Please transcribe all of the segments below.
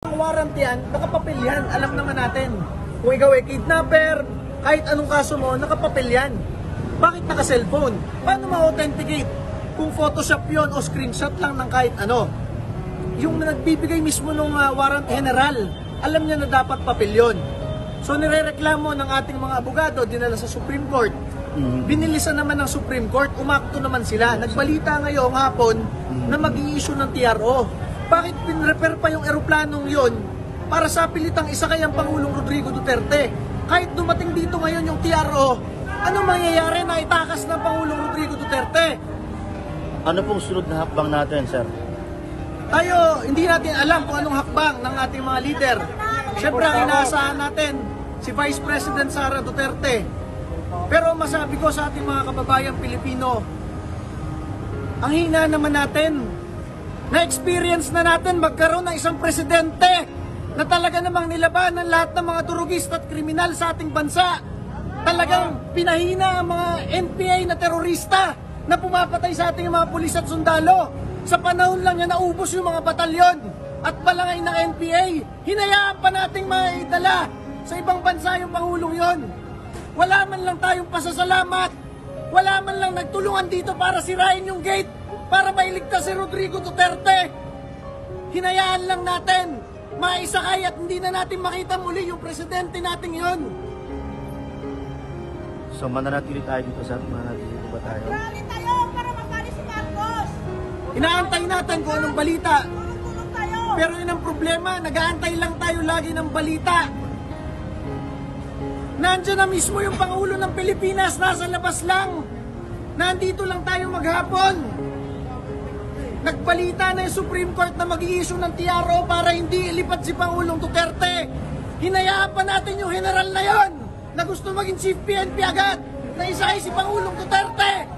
Ang warrant yan, nakapapil yan. Alam naman natin. Kung ikaw ay kidnapper, kahit anong kaso mo, nakapapil yan. Bakit naka-cellphone? Paano ma-authenticate? Kung Photoshop yon o screenshot lang ng kahit ano. Yung nagbibigay mismo ng warrant general, alam niya na dapat papel yun. So nirereklamo ng ating mga abogado, dinala sa Supreme Court. Binilisan naman ng Supreme Court, umakto naman sila. Nagbalita ngayong hapon na mag-i-issue ng TRO. Bakit pinrepair pa yung eroplanong yon para sa pilitang isa kayang Pangulong Rodrigo Duterte? Kahit dumating dito ngayon yung TRO, ano mangyayari na itakas ng Pangulong Rodrigo Duterte? Ano pong sunod na hakbang natin, sir? Tayo, hindi natin alam kung anong hakbang ng ating mga leader. Siyempre, ang inaasahan natin, si Vice President Sara Duterte. Pero masabi ko sa ating mga kababayang Pilipino, ang hina naman natin, na-experience na natin magkaroon ng isang presidente na talaga namang nilabanan lahat ng mga durugista at kriminal sa ating bansa. Talagang pinahina ang mga NPA na terorista na pumapatay sa ating mga pulis at sundalo. Sa panahon lang niya naubos yung mga batalyon at balangay ng NPA. Hinayaan pa nating maidala sa ibang bansa yung Pangulong yon. Wala man lang tayong pasasalamat. Wala man lang nagtulungan dito para sirain yung gate para mailigtas si Rodrigo Duterte. Hinayaan lang natin maisakay at hindi na natin makita muli yung presidente natin yon. So mananatili tayo dito, sir? Mananatili ba tayo? Rally tayo para mapali si Marcos. Inaantay natin kung anong balita. Tulong tayo. Pero yun ang problema, nag-aantay lang tayo lagi ng balita. Nandiyan na mismo yung Pangulo ng Pilipinas, nasa labas lang. Nandito lang tayo maghapon. Nagbalita na yung Supreme Court na mag-i-issue ng TRO para hindi ilipat si Pangulong Duterte. Hinayaan pa natin yung general na yon na gusto maging Chief PNP agad, na isa ay si Pangulong Duterte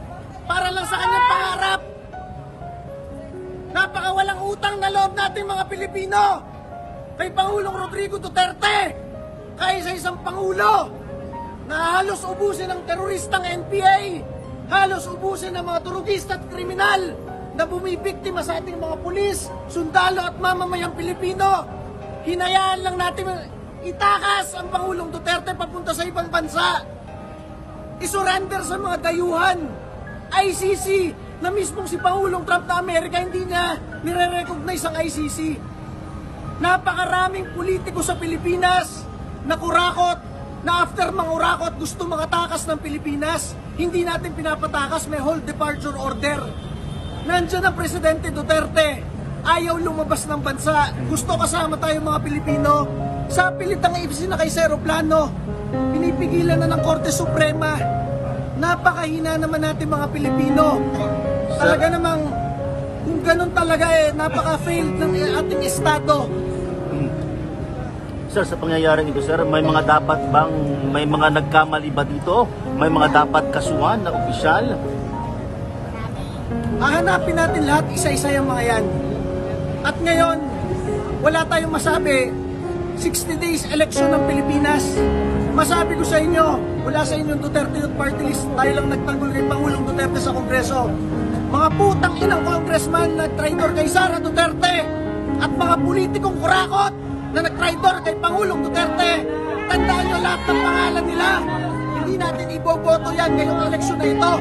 para lang sa kanyang pangarap. Napakawalang utang na loob natin mga Pilipino kay Pangulong Rodrigo Duterte, kaya sa isang Pangulo na halos ubusin ng teroristang NPA, halos ubusin ng mga turugista at kriminal na bumibiktima sa ating mga pulis, sundalo at mamamayang Pilipino. Hinayaan lang natin itakas ang Pangulong Duterte papunta sa ibang bansa. Isurrender sa mga dayuhan. ICC na mismong si Pangulong Trump na Amerika hindi niya nire-recognize ang ICC. Napakaraming politiko sa Pilipinas na kurakot, na after mangurakot gusto makatakas ng Pilipinas. Hindi natin pinapatakas, may hold departure order. Nandiyan ang Presidente Duterte, ayaw lumabas ng bansa, gusto kasama tayo mga Pilipino. Sa pilitang isinakay sa aeroplano, pinipigilan na ng Korte Suprema. Napakahina naman natin mga Pilipino. Talaga namang, kung ganun talaga napaka-failed ng ating estado. Sir, sa pangyayaring ito, sir, may mga nagkamali ba dito? May mga dapat kasuhan na opisyal? Hahanapin natin lahat, isa-isa yung mga yan. At ngayon, wala tayong masabi. 60 days election ng Pilipinas. Masabi ko sa inyo, wala sa inyong Duterte Youth Party List, tayo lang nagtanggol kay Pangulong Duterte sa Kongreso. Mga putang inang congressman na traitor kay Sara Duterte at mga politikong kurakot na nag-traitor kay Pangulong Duterte. Tandaan nyo lahat ng pangalan nila. Hindi natin iboboto yan ngayong eleksyon na ito.